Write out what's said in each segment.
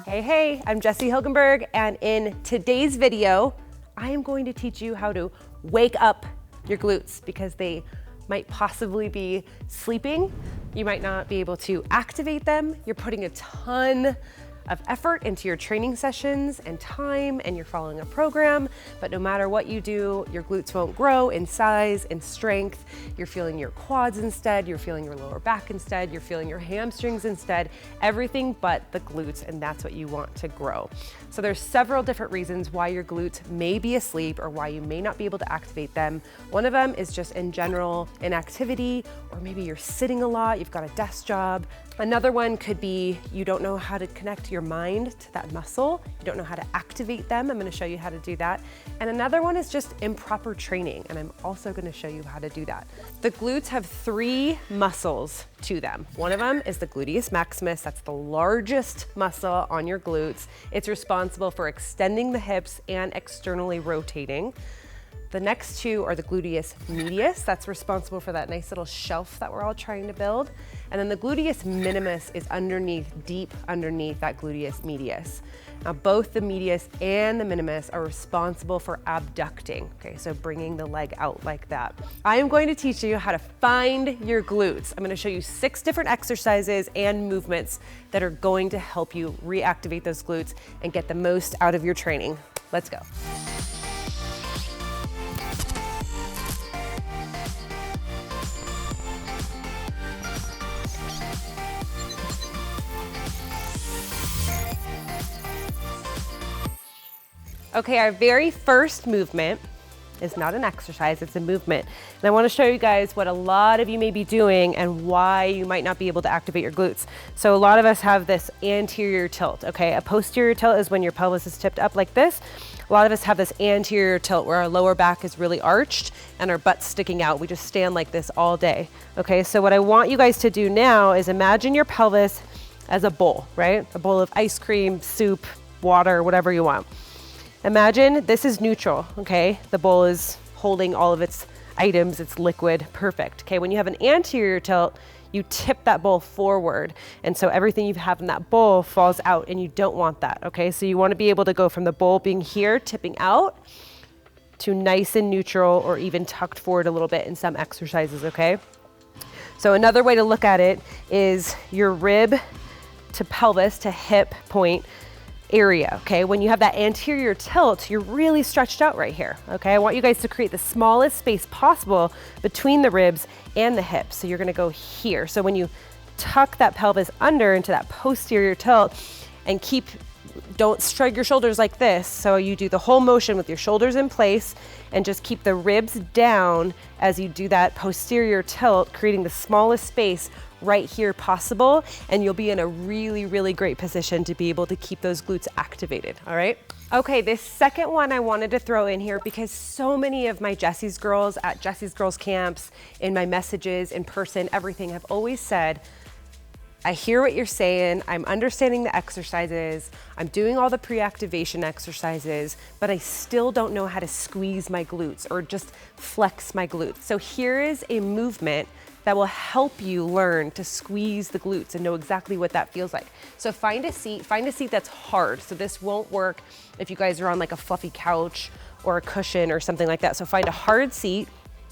Hey, I'm Jessie Hilgenberg, and in today's video, I am going to teach you how to wake up your glutes because they might possibly be sleeping. You might not be able to activate them. You're putting a ton of effort into your training sessions and time, and you're following a program, but no matter what you do, your glutes won't grow in size and strength. You're feeling your quads instead, you're feeling your lower back instead, you're feeling your hamstrings instead, everything but the glutes, and that's what you want to grow. So there's several different reasons why your glutes may be asleep or why you may not be able to activate them. One of them is just in general inactivity, or maybe you're sitting a lot, you've got a desk job. Another one could be you don't know how to connect your mind to that muscle. You don't know how to activate them. I'm going to show you how to do that. And another one is just improper training, and I'm also going to show you how to do that. The glutes have three muscles to them. One of them is the gluteus maximus. That's the largest muscle on your glutes. It's responsible for extending the hips and externally rotating. The next two are the gluteus medius. That's responsible for that nice little shelf that we're all trying to build. And then the gluteus minimus is underneath, deep underneath that gluteus medius. Now both the medius and the minimus are responsible for abducting. Okay, so bringing the leg out like that. I am going to teach you how to find your glutes. I'm going to show you 6 different exercises and movements that are going to help you reactivate those glutes and get the most out of your training. Let's go. Okay, our very first movement is not an exercise, it's a movement. And I want to show you guys what a lot of you may be doing and why you might not be able to activate your glutes. So a lot of us have this anterior tilt, okay? A posterior tilt is when your pelvis is tipped up like this. A lot of us have this anterior tilt where our lower back is really arched and our butt's sticking out. We just stand like this all day, okay? So what I want you guys to do now is imagine your pelvis as a bowl, right? A bowl of ice cream, soup, water, whatever you want. Imagine this is neutral, okay? The bowl is holding all of its items, it's liquid, perfect. Okay, when you have an anterior tilt, you tip that bowl forward, and so everything you have in that bowl falls out, and you don't want that, okay? So you want to be able to go from the bowl being here, tipping out, to nice and neutral, or even tucked forward a little bit in some exercises, okay? So another way to look at it is your rib to pelvis to hip point area, okay? When you have that anterior tilt, you're really stretched out right here, okay? I want you guys to create the smallest space possible between the ribs and the hips. So you're gonna go here. So when you tuck that pelvis under into that posterior tilt and don't shrug your shoulders like this. So you do the whole motion with your shoulders in place and just keep the ribs down as you do that posterior tilt, creating the smallest space right here possible, and you'll be in a really, really great position to be able to keep those glutes activated, all right? Okay, this second one I wanted to throw in here because so many of my Jessie's girls at Jessie's Girls Camps, in my messages, in person, everything, have always said, I hear what you're saying, I'm understanding the exercises, I'm doing all the pre-activation exercises, but I still don't know how to squeeze my glutes or just flex my glutes. So here is a movement that will help you learn to squeeze the glutes and know exactly what that feels like. So find a seat that's hard. So this won't work if you guys are on like a fluffy couch or a cushion or something like that. So find a hard seat.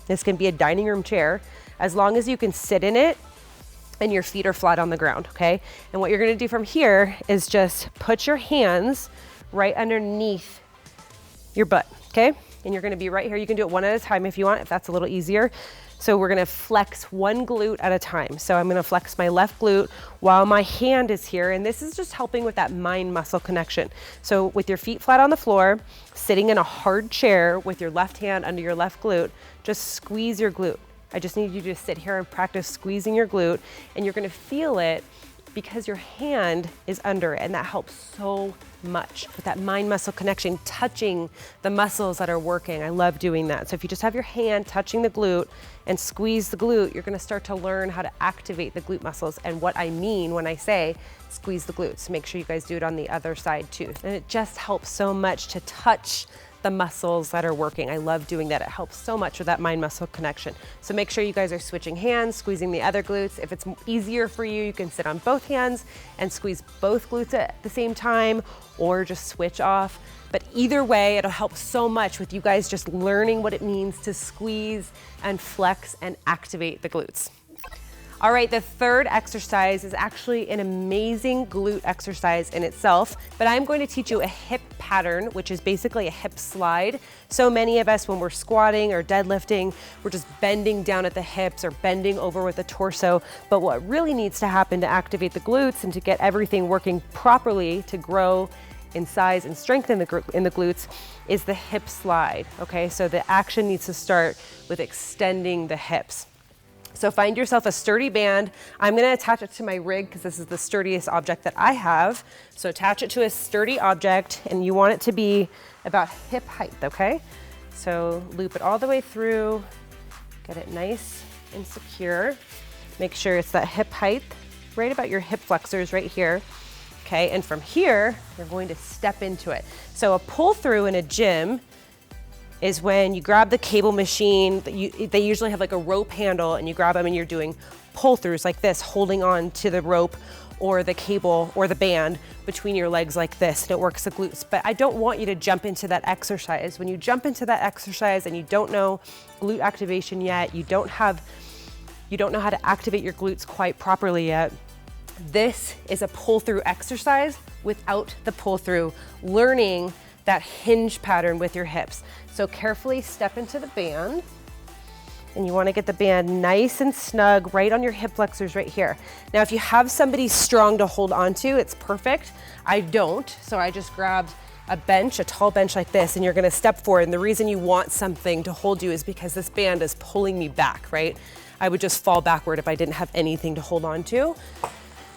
This can be a dining room chair, as long as you can sit in it and your feet are flat on the ground, okay? And what you're gonna do from here is just put your hands right underneath your butt, okay? And you're gonna be right here. You can do it one at a time if you want, if that's a little easier. So we're gonna flex one glute at a time. So I'm gonna flex my left glute while my hand is here, and this is just helping with that mind-muscle connection. So with your feet flat on the floor, sitting in a hard chair with your left hand under your left glute, just squeeze your glute. I just need you to sit here and practice squeezing your glute, and you're gonna feel it because your hand is under it, and that helps so much with that mind-muscle connection, touching the muscles that are working. I love doing that. So if you just have your hand touching the glute and squeeze the glute, you're gonna start to learn how to activate the glute muscles and what I mean when I say squeeze the glutes. Make sure you guys do it on the other side too. And it just helps so much to touch the muscles that are working. I love doing that. It helps so much with that mind-muscle connection. So make sure you guys are switching hands, squeezing the other glutes. If it's easier for you, you can sit on both hands and squeeze both glutes at the same time, or just switch off. But either way, it'll help so much with you guys just learning what it means to squeeze and flex and activate the glutes. All right, the third exercise is actually an amazing glute exercise in itself, but I'm going to teach you a hip pattern, which is basically a hip slide. So many of us, when we're squatting or deadlifting, we're just bending down at the hips or bending over with the torso. But what really needs to happen to activate the glutes and to get everything working properly to grow in size and strength in the glutes is the hip slide, okay? So the action needs to start with extending the hips. So find yourself a sturdy band. I'm gonna attach it to my rig because this is the sturdiest object that I have. So attach it to a sturdy object, and you want it to be about hip height, okay? So loop it all the way through, get it nice and secure. Make sure it's that hip height, right about your hip flexors right here. Okay, and from here, you're going to step into it. So a pull through in a gym is when you grab the cable machine. They usually have like a rope handle, and you grab them and you're doing pull throughs like this, holding on to the rope or the cable or the band between your legs like this, and it works the glutes. But I don't want you to jump into that exercise. When you jump into that exercise and you don't know glute activation yet, you don't know how to activate your glutes quite properly yet, this is a pull through exercise without the pull through, learning that hinge pattern with your hips. So carefully step into the band, and you wanna get the band nice and snug right on your hip flexors right here. Now, if you have somebody strong to hold onto, it's perfect. I don't, so I just grabbed a bench, a tall bench like this, and you're gonna step forward. And the reason you want something to hold you is because this band is pulling me back, right? I would just fall backward if I didn't have anything to hold on to.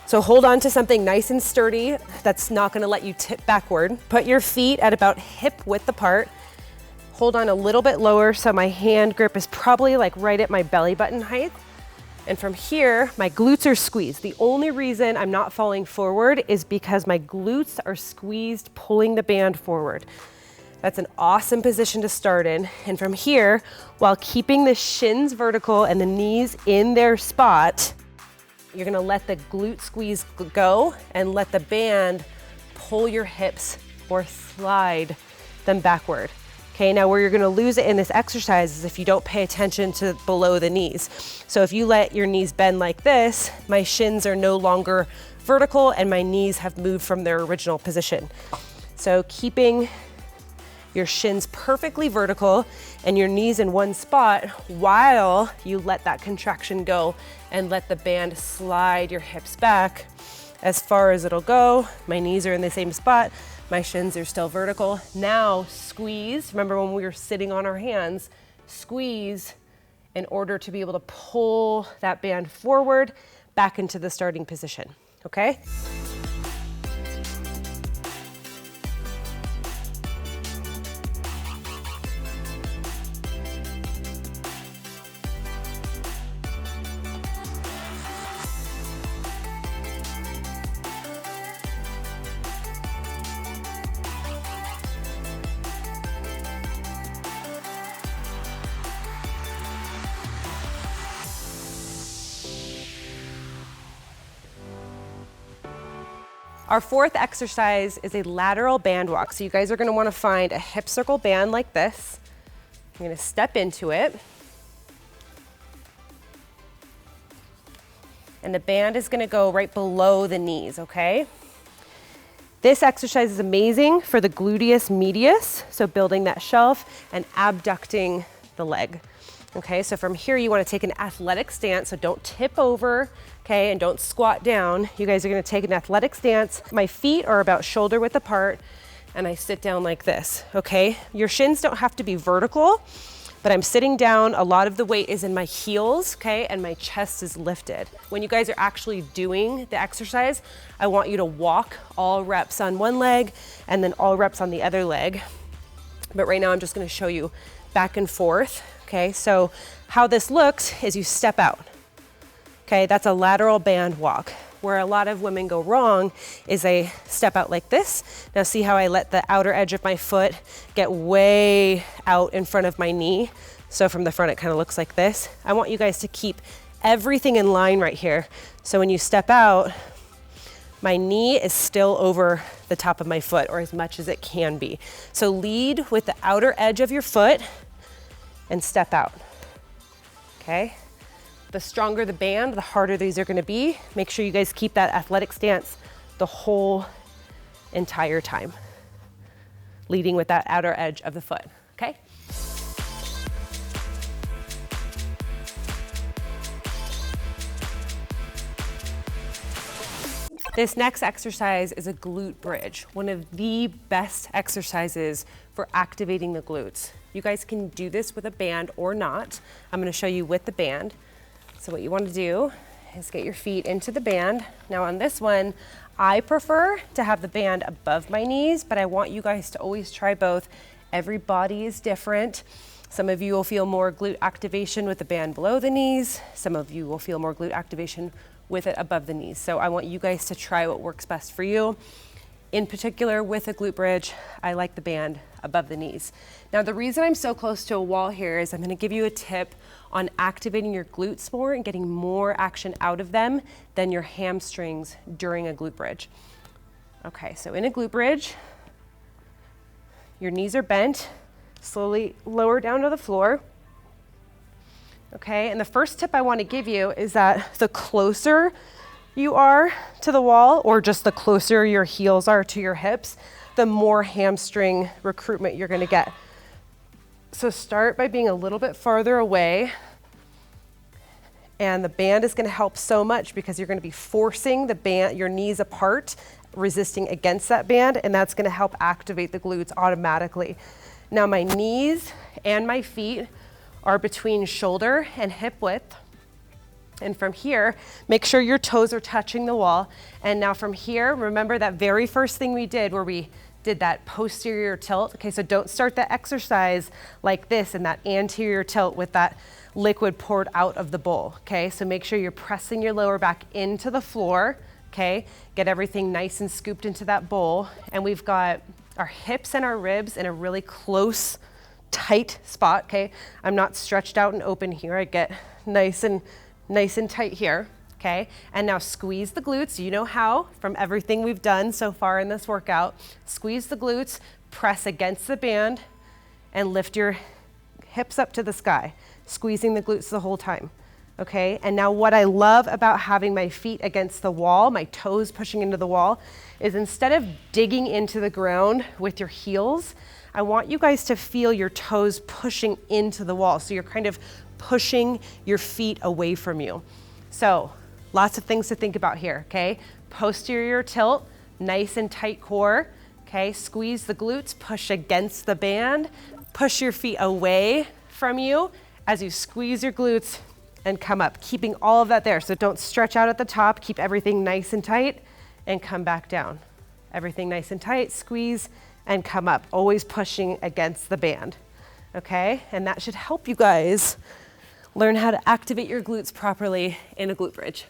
So hold on to something nice and sturdy that's not gonna let you tip backward. Put your feet at about hip width apart. Hold on a little bit lower so my hand grip is probably like right at my belly button height. And from here, my glutes are squeezed. The only reason I'm not falling forward is because my glutes are squeezed, pulling the band forward. That's an awesome position to start in. And from here, while keeping the shins vertical and the knees in their spot, you're gonna let the glute squeeze go and let the band pull your hips or slide them backward. Okay, now where you're gonna lose it in this exercise is if you don't pay attention to below the knees. So if you let your knees bend like this, my shins are no longer vertical and my knees have moved from their original position. So keeping your shins perfectly vertical and your knees in one spot while you let that contraction go and let the band slide your hips back as far as it'll go. My knees are in the same spot. My shins are still vertical. Now squeeze. Remember when we were sitting on our hands, squeeze in order to be able to pull that band forward back into the starting position, okay? Our fourth exercise is a lateral band walk. So you guys are gonna wanna find a hip circle band like this. You're gonna step into it. And the band is gonna go right below the knees, okay? This exercise is amazing for the gluteus medius, so building that shelf and abducting the leg. Okay, so from here you wanna take an athletic stance, so don't tip over, okay, and don't squat down. You guys are gonna take an athletic stance. My feet are about shoulder width apart, and I sit down like this, okay? Your shins don't have to be vertical, but I'm sitting down. A lot of the weight is in my heels, okay, and my chest is lifted. When you guys are actually doing the exercise, I want you to walk all reps on one leg and then all reps on the other leg. But right now I'm just gonna show you back and forth. Okay, so how this looks is you step out. Okay, that's a lateral band walk. where a lot of women go wrong is they step out like this. Now see how I let the outer edge of my foot get way out in front of my knee? So from the front, it kind of looks like this. I want you guys to keep everything in line right here. So when you step out, my knee is still over the top of my foot, or as much as it can be. So lead with the outer edge of your foot and step out, okay? The stronger the band, the harder these are gonna be. Make sure you guys keep that athletic stance the whole entire time, leading with that outer edge of the foot, okay? This next exercise is a glute bridge, one of the best exercises for activating the glutes. You guys can do this with a band or not. I'm gonna show you with the band. So what you wanna do is get your feet into the band. Now on this one, I prefer to have the band above my knees, but I want you guys to always try both. Every body is different. Some of you will feel more glute activation with the band below the knees. Some of you will feel more glute activation with it above the knees. So I want you guys to try what works best for you. In particular, with a glute bridge, I like the band above the knees. Now, the reason I'm so close to a wall here is I'm gonna give you a tip on activating your glutes more and getting more action out of them than your hamstrings during a glute bridge. Okay, so in a glute bridge, your knees are bent, slowly lower down to the floor. Okay, and the first tip I want to give you is that the closer you are to the wall, or just the closer your heels are to your hips, the more hamstring recruitment you're going to get. So start by being a little bit farther away, and the band is going to help so much because you're going to be forcing the band, your knees apart, resisting against that band, and that's going to help activate the glutes automatically. Now my knees and my feet are between shoulder and hip width. And from here, make sure your toes are touching the wall. And now from here, remember that very first thing we did where we did that posterior tilt. Okay, so don't start the exercise like this and that anterior tilt with that liquid poured out of the bowl. Okay, so make sure you're pressing your lower back into the floor. Okay, get everything nice and scooped into that bowl. And we've got our hips and our ribs in a really close, tight spot. Okay, I'm not stretched out and open here. I get nice and tight here. Okay, and now squeeze the glutes. You know how from everything we've done so far in this workout. Squeeze the glutes, press against the band, and lift your hips up to the sky, squeezing the glutes the whole time. Okay, and now what I love about having my feet against the wall, my toes pushing into the wall, is instead of digging into the ground with your heels, I want you guys to feel your toes pushing into the wall. So you're kind of pushing your feet away from you. So lots of things to think about here, okay? Posterior tilt, nice and tight core, okay? Squeeze the glutes, push against the band, push your feet away from you as you squeeze your glutes and come up, keeping all of that there. So don't stretch out at the top, keep everything nice and tight and come back down. Everything nice and tight, squeeze and come up, always pushing against the band, okay? And that should help you guys learn how to activate your glutes properly in a glute bridge.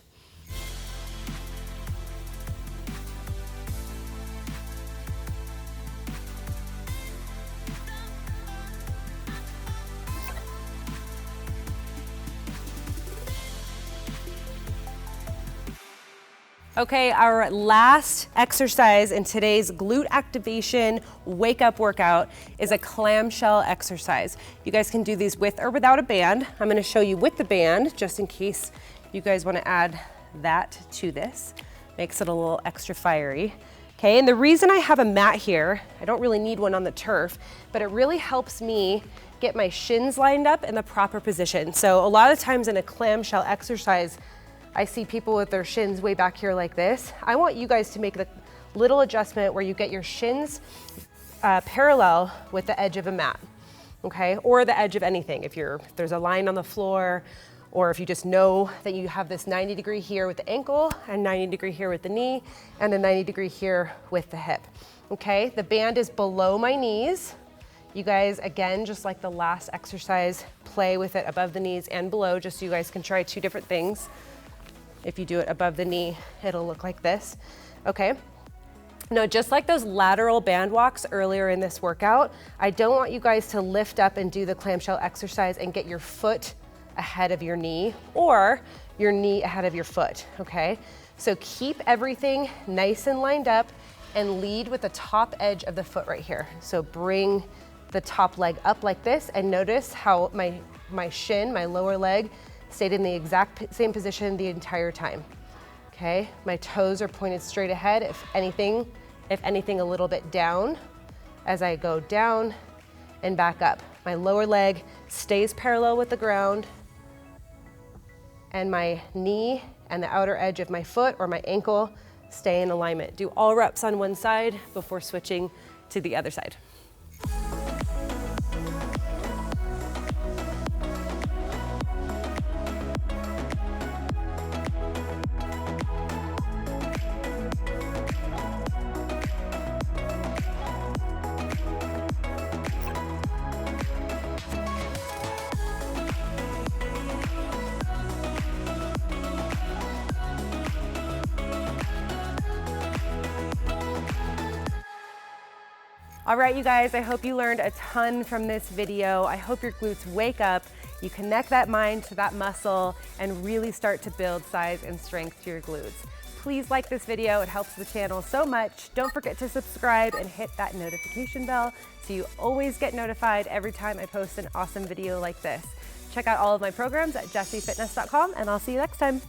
Okay, our last exercise in today's glute activation wake up workout is a clamshell exercise. You guys can do these with or without a band. I'm gonna show you with the band, just in case you guys wanna add that to this. Makes it a little extra fiery. Okay, and the reason I have a mat here, I don't really need one on the turf, but it really helps me get my shins lined up in the proper position. So a lot of times in a clamshell exercise, I see people with their shins way back here like this. I want you guys to make the little adjustment where you get your shins parallel with the edge of a mat, okay? Or the edge of anything. If there's a line on the floor, or if you just know that you have this 90 degree here with the ankle, and 90 degree here with the knee, and a 90 degree here with the hip, okay? The band is below my knees. You guys, again, just like the last exercise, play with it above the knees and below, just so you guys can try two different things. If you do it above the knee, it'll look like this, okay? Now, just like those lateral band walks earlier in this workout, I don't want you guys to lift up and do the clamshell exercise and get your foot ahead of your knee or your knee ahead of your foot, okay? So keep everything nice and lined up and lead with the top edge of the foot right here. So bring the top leg up like this and notice how my shin, my lower leg, stayed in the exact same position the entire time. Okay, my toes are pointed straight ahead, if anything a little bit down as I go down and back up. My lower leg stays parallel with the ground and my knee and the outer edge of my foot or my ankle stay in alignment. Do all reps on one side before switching to the other side. All right, you guys, I hope you learned a ton from this video. I hope your glutes wake up, you connect that mind to that muscle, and really start to build size and strength to your glutes. Please like this video, it helps the channel so much. Don't forget to subscribe and hit that notification bell so you always get notified every time I post an awesome video like this. Check out all of my programs at jessiefitness.com, and I'll see you next time.